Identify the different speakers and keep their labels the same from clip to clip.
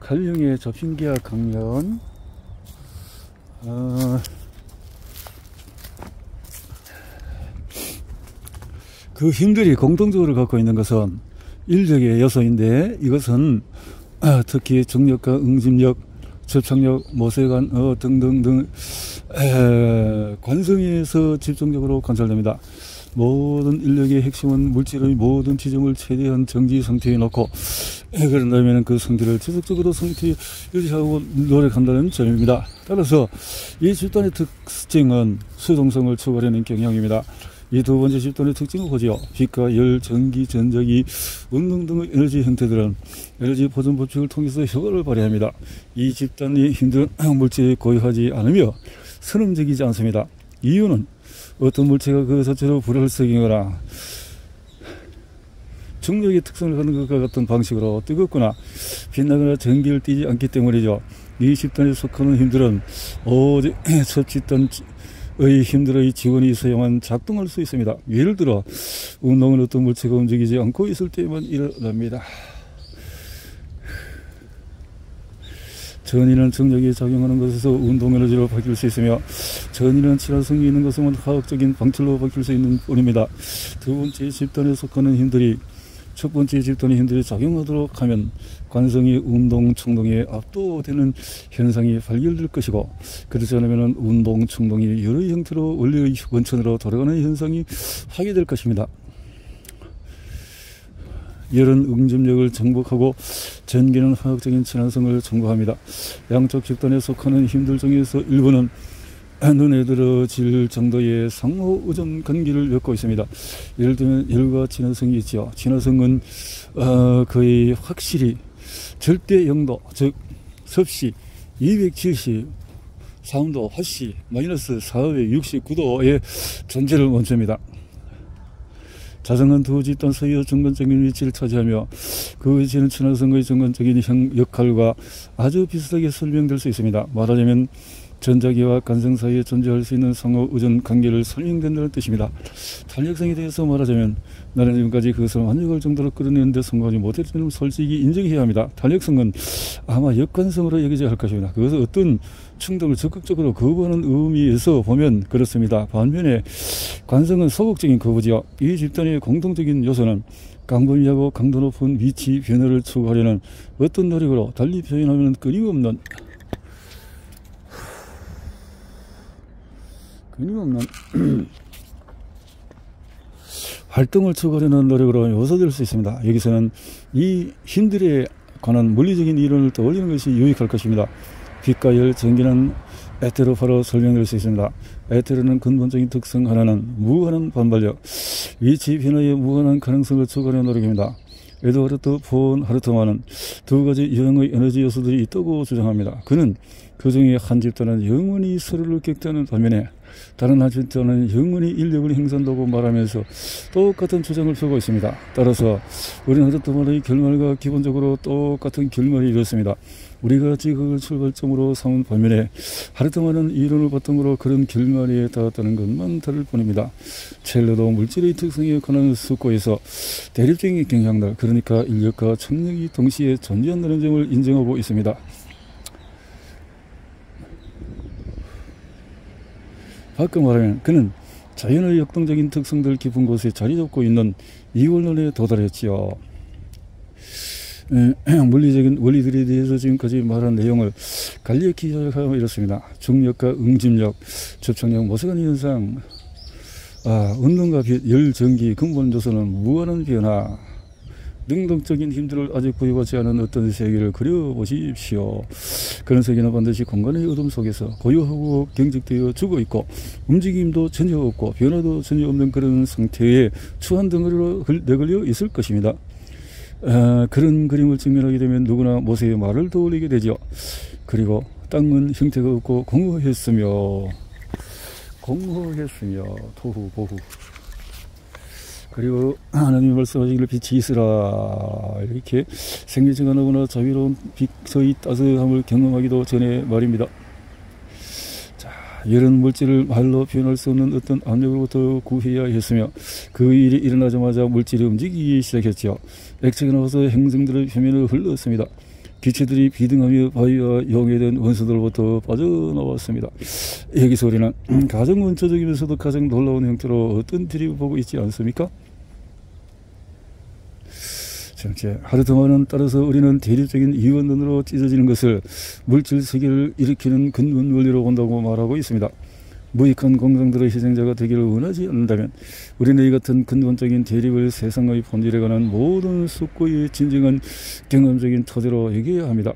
Speaker 1: 칼륨의 접신기하 강연. 그 힘들이 공통적으로 갖고 있는 것은 인력의 요소인데, 이것은 특히 중력과 응집력, 접착력, 모세관 등등등 관성에서 집중적으로 관찰됩니다. 모든 인력의 핵심은 물질의 모든 지점을 최대한 정지 상태에 놓고, 그런다면 그 상태를 지속적으로 상태에 유지하고 노력한다는 점입니다. 따라서 이 집단의 특징은 수동성을 추구하려는 경향입니다. 이 두 번째 집단의 특징을 보지요. 빛과 열, 전기, 전자기, 운동 등의 에너지 형태들은 에너지 보존 법칙을 통해서 효과를 발휘합니다. 이 집단이 힘든 물질에 고유하지 않으며 선험적이지 않습니다. 이유는 어떤 물체가 그 자체로 불활성이거나 중력의 특성을 하는 것과 같은 방식으로 뜨겁거나 빛나거나 전기를 띠지 않기 때문이죠. 이 집단에 속하는 힘들은 오직 첫 집단의 힘들의 지원이 있어야만 작동할 수 있습니다. 예를 들어 운동은 어떤 물체가 움직이지 않고 있을 때만 일어납니다. 전위는 중력이 작용하는 것에서 운동 에너지로 바뀔 수 있으며, 전위는 친화성이 있는 것은 화학적인 방출로 바뀔 수 있는 뿐입니다. 두 번째 집단에 속하는 힘들이 첫 번째 집단의 힘들이 작용하도록 하면 관성이 운동 충동에 압도되는 현상이 발견될 것이고, 그렇지 않으면 운동 충동이 여러 형태로 원래의 원천으로 돌아가는 현상이 하게 것입니다. 열은 응집력을 정복하고 전기는 화학적인 친화성을 정복합니다. 양쪽 집단에 속하는 힘들 중에서 일부는 눈에 들어질 정도의 상호 의존 관계를 맺고 있습니다. 예를 들면 열과 친화성이 있죠. 친화성은 거의 확실히 절대 0도, 즉 섭씨 270, 3도, 화씨 마이너스 469도의 존재를 멈춥니다. 자성은 두 집단 사이의 중간적인 위치를 차지하며, 그 위치는 친화성의 중간적인 역할과 아주 비슷하게 설명될 수 있습니다. 말하자면 전자기와 간성 사이에 존재할 수 있는 상호 의존 관계를 설명된다는 뜻입니다. 탄력성에 대해서 말하자면, 나는 지금까지 그것을 만족할 정도로 끌어내는데 성공하지 못했다는 솔직히 인정해야 합니다. 탄력성은 아마 역관성으로 여겨져야 할 것입니다. 그것은 어떤 충동을 적극적으로 거부하는 의미에서 보면 그렇습니다. 반면에 관성은 소극적인 거부지요. 이 집단의 공통적인 요소는 강분위하고 강도 높은 위치 변화를 추구하려는 어떤 노력으로, 달리 표현하면 끊임없는 활동을 추구하려는 노력으로 요소될 수 있습니다. 여기서는 이 힘들에 관한 물리적인 이론을 떠올리는 것이 유익할 것입니다. 빛과 열, 전기는 에테로 바로 설명될 수 있습니다. 에테로는 근본적인 특성 하나는 무한한 반발력, 위치 변화의 무한한 가능성을 추구하려는 노력입니다. 에드워드 폰 하르트만은 두 가지 유형의 에너지 요소들이 있다고 주장합니다. 그는 그 중에 한 집단은 영원히 서로를 격퇴하는 반면에 다른 한 집단은 영원히 인력을 행사한다고 말하면서 똑같은 주장을 펴고 있습니다. 따라서 우리는 하르트만의 결말과 기본적으로 똑같은 결말이 이렇습니다. 우리가 지극을 출발점으로 삼은 반면에 하르트만은 이론을 바탕으로 그런 결말에 닿았다는 것만 다를 뿐입니다. 첼로도 물질의 특성에 관한 숙고에서 대립적인 경향들, 그러니까 인력과 청력이 동시에 존재한다는 점을 인정하고 있습니다. 바꿔 말하면 그는 자연의 역동적인 특성들 깊은 곳에 자리 잡고 있는 이원론에 도달했지요. 물리적인 원리들에 대해서 지금까지 말한 내용을 간략히 요약하면 이렇습니다. 중력과 응집력, 접착력, 모세관 현상, 운동과 빛, 열, 전기, 근본 요소는 무한한 변화, 능동적인 힘들을 아직 부여받지 않은 어떤 세계를 그려보십시오. 그런 세계는 반드시 공간의 어둠 속에서 고요하고 경직되어 죽어 있고, 움직임도 전혀 없고 변화도 전혀 없는 그런 상태에 추한 덩어리로 내걸려 있을 것입니다. 그런 그림을 직면하게 되면 누구나 모세의 말을 떠올리게 되죠. 그리고 땅은 형태가 없고 공허했으며 토후 보후. 그리고 하나님이 말씀하시기를 빛이 있으라, 이렇게 생기지가 나거나 자비로운 빛의 따스함을 경험하기도 전에 말입니다. 자, 이런 물질을 말로 표현할 수 없는 어떤 압력으로부터 구해야 했으며, 그 일이 일어나자마자 물질이 움직이기 시작했죠. 액체가 나와서 행성들의 표면을 흘렀습니다. 기체들이 비등하며 바위와 용해된 원소들로부터 빠져나왔습니다. 여기서 우리는 가장 원초적이면서도 가장 놀라운 형태로 어떤 드립을 보고 있지 않습니까? 전체 하루 동안은 따라서 우리는 대립적인 이원론으로 찢어지는 것을 물질 세계를 일으키는 근원 원리로 본다고 말하고 있습니다. 무익한 공상들의 희생자가 되기를 원하지 않는다면 우리는 이 같은 근본적인 대립을 세상의 본질에 관한 모든 숙고의 진정한 경험적인 토대로 여겨야 합니다.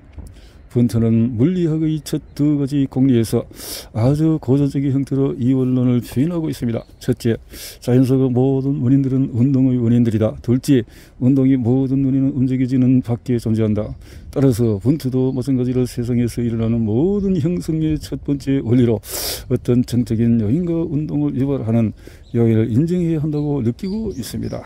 Speaker 1: 번트는 물리학의 첫 두 가지 공리에서 아주 고전적인 형태로 이 원론을 표현하고 있습니다. 첫째, 자연 속의 모든 원인들은 운동의 원인들이다. 둘째, 운동이 모든 원인은 움직여지는 밖에 존재한다. 따라서 번트도 마찬가지로 세상에서 일어나는 모든 형성의 첫 번째 원리로 어떤 정적인 요인과 운동을 유발하는 요인을 인정해야 한다고 느끼고 있습니다.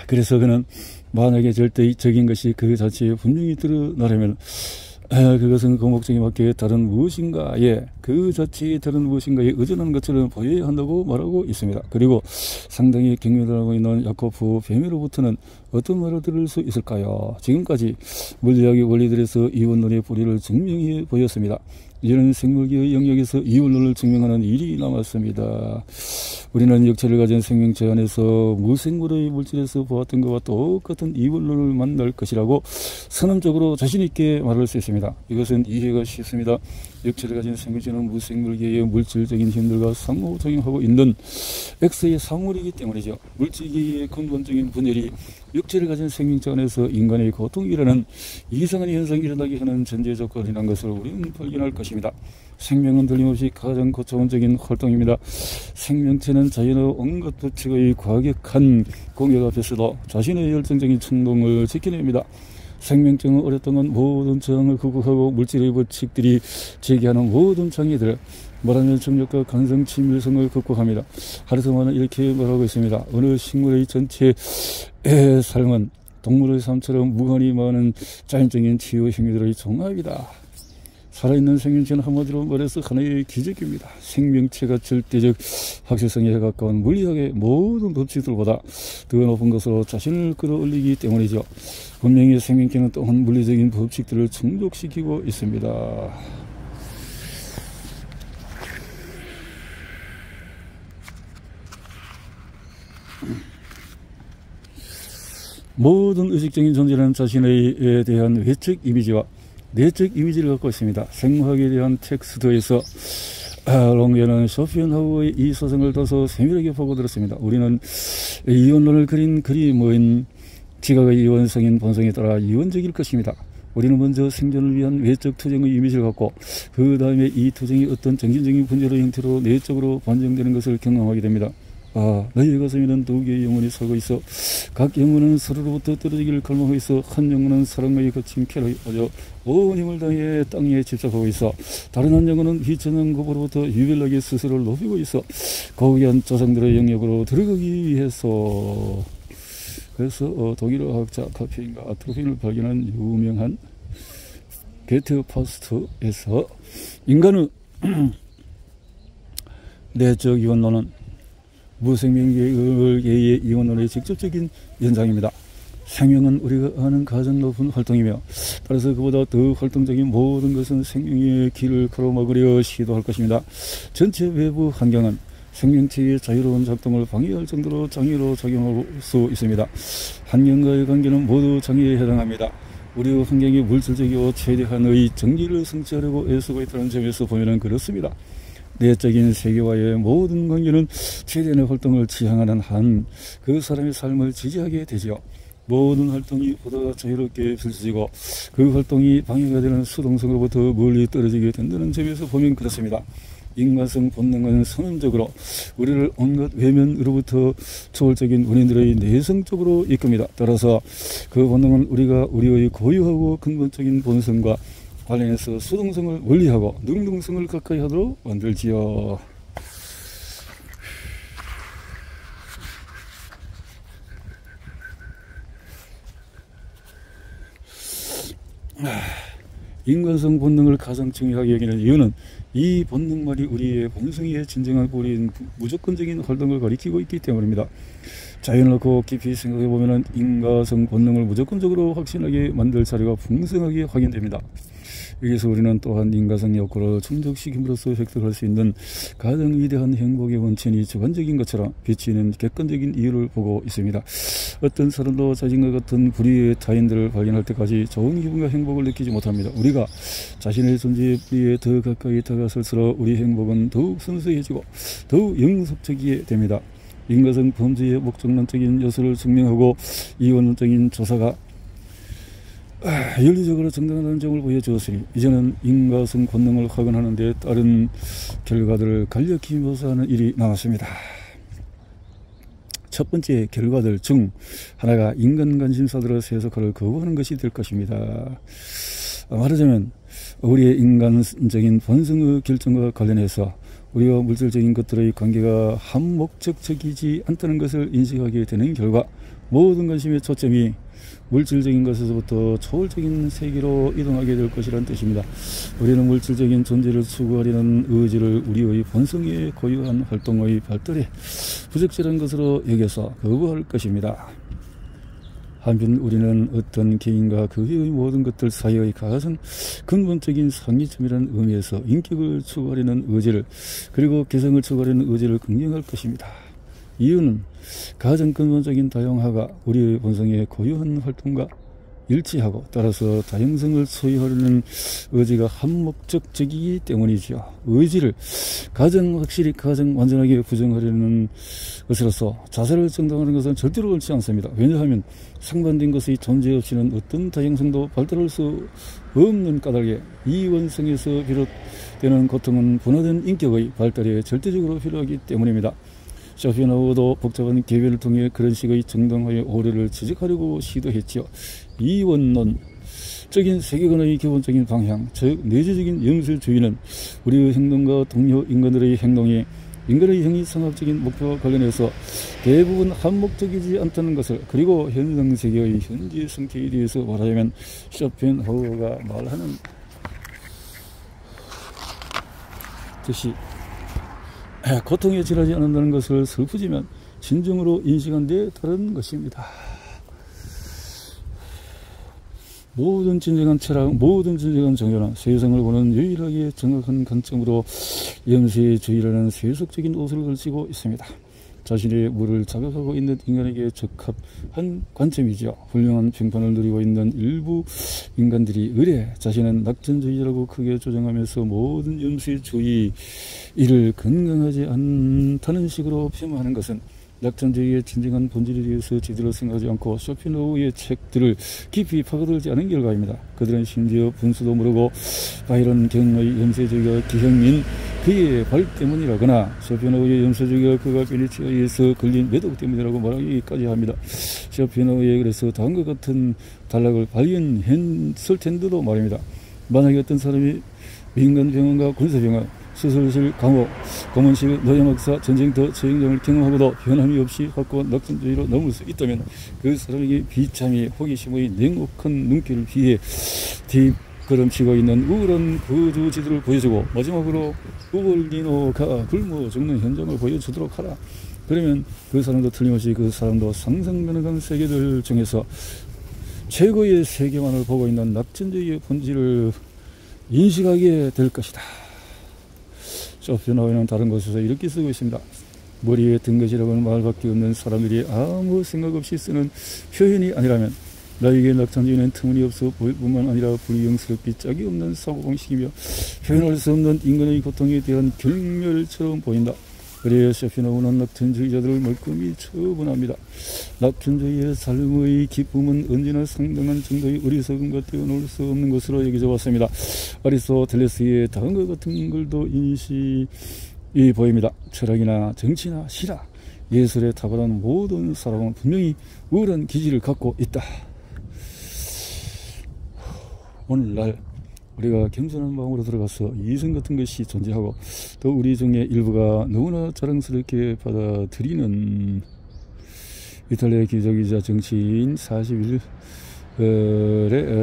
Speaker 1: 그래서 그는 만약에 절대적인 것이 그 자체에 분명히 드러나려면 그것은 그 목적에 맞게 다른 무엇인가에 그 자체에 다른 무엇인가에 의존하는 것처럼 보여야 한다고 말하고 있습니다. 그리고 상당히 경멸하고 있는 야코프 베메로부터는 어떤 말을 들을 수 있을까요? 지금까지 물리학의 원리들에서 이원론의 뿌리를 증명해 보였습니다. 이제는 생물계의 영역에서 이원론을 증명하는 일이 남았습니다. 우리는 역체를 가진 생명체 안에서 무생물의 물질에서 보았던 것과 똑같은 이원론을 만날 것이라고 선언적으로 자신있게 말할 수 있습니다. 이것은 이해가 쉽습니다. 역체를 가진 생명체는 무생물계의 물질적인 힘들과 상호작용하고 있는 X의 사물이기 때문이죠. 물질계의 근본적인 분열이 육체를 가진 생명체 안에서 인간의 고통이라는 이상한 현상이 일어나게 하는 전제 조건이라는 것을 우리는 발견할 것입니다. 생명은 틀림없이 가장 고차원적인 활동입니다. 생명체는 자연의 온갖 법칙의 과격한 공격 앞에서도 자신의 열정적인 충동을 지켜냅니다. 생명체는 오랫동안 모든 저항을 극복하고 물질의 법칙들이 제기하는 모든 장애들, 말하면 중력과 간성 친밀성을 극복합니다. 하르트만은 이렇게 말하고 있습니다. 어느 식물의 전체의 삶은 동물의 삶처럼 무한히 많은 자연적인 치유 행위들의 종합이다. 살아있는 생명체는 한마디로 말해서 하나의 기적입니다. 생명체가 절대적 확실성에 가까운 물리학의 모든 법칙들보다 더 높은 것으로 자신을 끌어올리기 때문이죠. 분명히 생명체는 또한 물리적인 법칙들을 충족시키고 있습니다. 모든 의식적인 존재는 자신에 대한 외적 이미지와 내적 이미지를 갖고 있습니다. 생물학에 대한 텍스트에서 롱게는 쇼펜하우어의 이 소생을 더서 세밀하게 보고 들었습니다. 우리는 이원론을 그린 그림은 지각의 이원성인 본성에 따라 이원적일 것입니다. 우리는 먼저 생존을 위한 외적 투쟁의 이미지를 갖고 그 다음에 이 투쟁이 어떤 정신적인 분열의 형태로 내적으로 반영되는 것을 경험하게 됩니다. 너희의 가슴에는 두 개의 영혼이 살고 있어 각 영혼은 서로로부터 떨어지기를 갈망하고 있어 한 영혼은 사랑의 거친 캐로에 빠져 온 힘을 다해 땅에 집착하고 있어 다른 한 영혼은 희천한 고보로부터 유별나게 스스로를 높이고 있어 고귀한 조상들의 영역으로 들어가기 위해서. 그래서 독일어 학자 카페인과 아트로핀을 발견한 유명한 게트 파스트에서 인간의 내적 이원론은 무생명계의 이원론의 직접적인 연장입니다. 생명은 우리가 아는 가장 높은 활동이며 따라서 그보다 더 활동적인 모든 것은 생명의 길을 가로막으려 시도할 것입니다. 전체 외부 환경은 생명체의 자유로운 작동을 방해할 정도로 장애로 작용할 수 있습니다. 환경과의 관계는 모두 장애에 해당합니다. 우리의 환경이 물질적이고 최대한의 정기를 성취하려고 애쓰고 있다는 점에서 보면 그렇습니다. 내적인 세계와의 모든 관계는 최대한의 활동을 지향하는 한 그 사람의 삶을 지지하게 되죠. 모든 활동이 보다 자유롭게 펼쳐지고 그 활동이 방해가 되는 수동성으로부터 멀리 떨어지게 된다는 점에서 보면 그렇습니다. 인간성 본능은 선언적으로 우리를 온갖 외면으로부터 초월적인 원인들의 내성적으로 이끕니다. 따라서 그 본능은 우리가 우리의 고유하고 근본적인 본성과 관련해서 수동성을 원리하고 능동성을 가까이 하도록 만들지요. 인간성 본능을 가장 중요하게 여기는 이유는 이 본능만이 우리의 본성의 진정한 뿌리인 무조건적인 활동을 가리키고 있기 때문입니다. 자연을 놓고 깊이 생각해 보면 인간성 본능을 무조건적으로 확신하게 만들 자료가 풍성하게 확인됩니다. 여기서 우리는 또한 인간성 욕구를 충족시킴으로써 획득할 수 있는 가장 위대한 행복의 원천이 주관적인 것처럼 비치는 객관적인 이유를 보고 있습니다. 어떤 사람도 자신과 같은 불의의 타인들을 발견할 때까지 좋은 기분과 행복을 느끼지 못합니다. 우리가 자신의 존재의 불의에 더 가까이 다가설수록 우리 행복은 더욱 순수해지고 더욱 영속적이게 됩니다. 인간성 범죄의 목적론적인 요소를 증명하고 이원론적인 조사가 윤리적으로 정당한 점을 보여주었으니 이제는 인간성 본능을 확인하는 데 따른 결과들을 간략히 묘사하는 일이 남았습니다. 첫 번째 결과들 중 하나가 인간 관심사들의 세속화를 거부하는 것이 될 것입니다. 말하자면 우리의 인간적인 본성의 결정과 관련해서 우리와 물질적인 것들의 관계가 한목적적이지 않다는 것을 인식하게 되는 결과 모든 관심의 초점이 물질적인 것에서부터 초월적인 세계로 이동하게 될 것이라는 뜻입니다. 우리는 물질적인 존재를 추구하려는 의지를 우리의 본성에 고유한 활동의 발달에 부적절한 것으로 여겨서 거부할 것입니다. 한편 우리는 어떤 개인과 그 외의 모든 것들 사이의 가장 근본적인 상이점이라는 의미에서 인격을 추구하려는 의지를 그리고 개성을 추구하려는 의지를 긍정할 것입니다. 이유는 가장 근본적인 다양화가 우리의 본성의 고유한 활동과 일치하고 따라서 다양성을 소유하려는 의지가 한목적이기 때문이죠. 의지를 가장 확실히 가장 완전하게 부정하려는 것으로서 자살을 정당화하는 것은 절대로 옳지 않습니다. 왜냐하면 상반된 것의 존재 없이는 어떤 다양성도 발달할 수 없는 까닭에 이원성에서 비롯되는 고통은 분화된 인격의 발달에 절대적으로 필요하기 때문입니다. 쇼펜하우어도 복잡한 개별을 통해 그런 식의 정당화의 오류를 지적하려고 시도했죠. 이원론적인 세계관의 기본적인 방향, 즉 내재적인 영실주의는 우리의 행동과 동료 인간들의 행동이 인간의 형이상학적인 목표와 관련해서 대부분 한목적이지 않다는 것을 그리고 현상세계의 현재 성격에 대해서 말하자면 쇼펜하우어가 말하는 듯이 고통에 지나지 않는다는 것을 슬프지만 진정으로 인식한 데 다른 것입니다. 모든 진정한 철학, 모든 진정한 종교는 세상을 보는 유일하게 정확한 관점으로 염세주의라는 세속적인 옷을 걸치고 있습니다. 자신의 물을 자각하고 있는 인간에게 적합한 관점이죠. 훌륭한 평판을 누리고 있는 일부 인간들이 의뢰 자신은 낙천주의자라고 크게 주장하면서 모든 염세주의 이를 건강하지 않다는 식으로 폄하하는 것은 낙천주의의 진정한 본질에 대해서 제대로 생각하지 않고 쇼펜하우어의 책들을 깊이 파고들지 않은 결과입니다. 그들은 심지어 분수도 모르고 바이런 경의 염세주의가 기형인 그의 발 때문이라거나 쇼펜하우어의 염세주의가 그가 베네치아에서 걸린 매독 때문이라고 말하기까지 합니다. 쇼펜하우어에 그래서 다음과 같은 단락을 발견했을 텐데도 말입니다. 만약에 어떤 사람이 민간병원과 군사병원 수술실, 감옥, 고문실, 노예막사, 전쟁터, 처형장을 경험하고도 변함이 없이 확고한 낙천주의로 넘을 수 있다면 그 사람에게 비참히 호기심의 냉혹한 눈길을 피해 뒷걸음치고 있는 우울한 거주지들을 보여주고 마지막으로 우월리노가 굶어 죽는 현장을 보여주도록 하라. 그러면 그 사람도 틀림없이 그 사람도 상상가능한 세계들 중에서 최고의 세계만을 보고 있는 낙천주의의 본질을 인식하게 될 것이다. 쇼펜하우어는 다른 곳에서 이렇게 쓰고 있습니다. 머리에 든 것이라고는 말밖에 없는 사람들이 아무 생각 없이 쓰는 표현이 아니라면 나에게 낙천주의는 터무니없어 보일 뿐만 아니라 불경스럽기 짝이 없는 사고방식이며 표현할 수 없는 인간의 고통에 대한 경멸처럼 보인다. 그래야 쇼펜하우어는 낙천주의자들을 멀끔히 처분합니다. 낙천주의의 삶의 기쁨은 언제나 상당한 정도의 어리석음과 뛰어놀 수 없는 것으로 여겨져 왔습니다. 아리스토텔레스의 다음과 같은 글도 인식이 보입니다. 철학이나 정치나 시나 예술에 탁월한 모든 사람은 분명히 우월한 기질을 갖고 있다. 오늘날 우리가 겸손한 마음으로 들어가서 이성 같은 것이 존재하고 또 우리 중에 일부가 너무나 자랑스럽게 받아들이는 이탈리아 기적이자 정치인 41의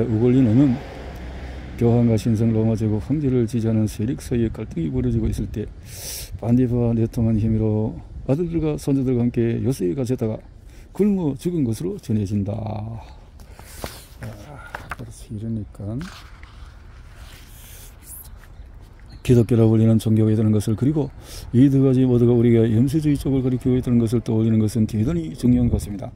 Speaker 1: 우골리노는 교황과 신성 로마 제국 황제를 지지하는 세력 사이에 갈등이 벌어지고 있을 때 반대파와 내통한 힘으로 아들들과 손자들과 함께 요새에 갇혔다가 굶어 죽은 것으로 전해진다. 그래서 이러니까 기독교라고 불리는 종교가 있다는 것을, 그리고 이 두 가지 모두가 우리가 염세주의 쪽을 가리키고 있다는 것을 떠올리는 것은 대단히 중요한 것 같습니다.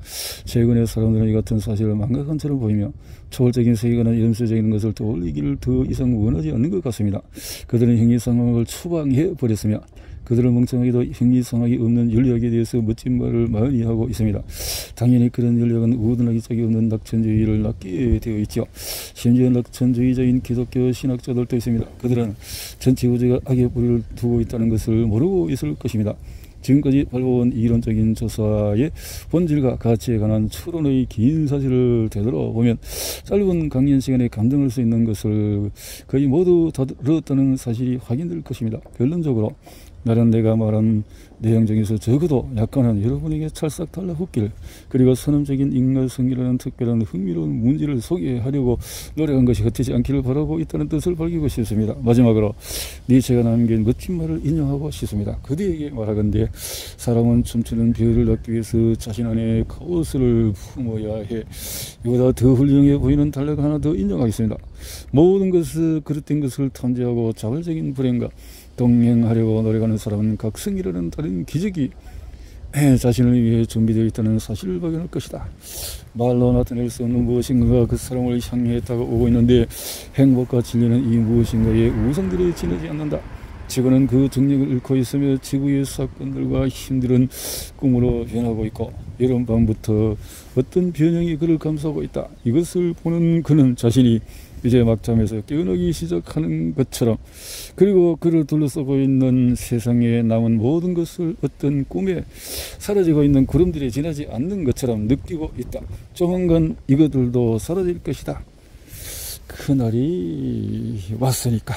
Speaker 1: 최근에 사람들은 이 같은 사실을 망각한처럼 보이며 초월적인 세계관은 염세적인 것을 떠올리기를 더 이상 원하지 않는 것 같습니다. 그들은 형이상학을 추방해 버렸으며 그들은 멍청하게도 형이상학이 없는 윤리학에 대해서 멋진 말을 많이 하고 있습니다. 당연히 그런 윤리학은 우둔하기 짝이 없는 낙천주의를 낳게 되어 있죠. 심지어 낙천주의자인 기독교 신학자들도 있습니다. 그들은 전체 우주가 악의 뿌리를 두고 있다는 것을 모르고 있을 것입니다. 지금까지 밟아온 이론적인 조사의 본질과 가치에 관한 추론의 긴 사실을 되돌아보면 짧은 강연 시간에 감동할 수 있는 것을 거의 모두 다뤘다는 사실이 확인될 것입니다. 결론적으로 나는 내가 말한 내용 중에서 적어도 약간은 여러분에게 찰싹 달라붙길, 그리고 선험적인 인간성이라는 특별한 흥미로운 문제를 소개하려고 노력한 것이 헛되지 않기를 바라고 있다는 뜻을 밝히고 싶습니다. 마지막으로 니체가 남긴 멋진 말을 인용하고 싶습니다. 그대에게 말하건대 사람은 춤추는 별을 낳기 위해서 자신 안에 카오스를 품어야 해. 이보다 더 훌륭해 보이는 단락을 하나 더 인용하겠습니다. 모든 것을 그릇된 것을 탐지하고 자발적인 불행과 동행하려고 노력하는 사람은 각성이라는 다른 기적이 자신을 위해 준비되어 있다는 사실을 발견할 것이다. 말로 나타낼 수 없는 무엇인가가 그 사람을 향해 다가오고 있는데 행복과 진리는 이 무엇인가의 우상들에 지나지 않는다. 지구는 그 중력을 잃고 있으며 지구의 사건들과 힘들은 꿈으로 변하고 있고 이른 밤부터 어떤 변형이 그를 감싸고 있다. 이것을 보는 그는 자신이 이제 막잠에서 깨어나기 시작하는 것처럼, 그리고 그를 둘러싸고 있는 세상에 남은 모든 것을 어떤 꿈에 사라지고 있는 구름들이 지나지 않는 것처럼 느끼고 있다. 조만간 이것들도 사라질 것이다. 그날이 왔으니까.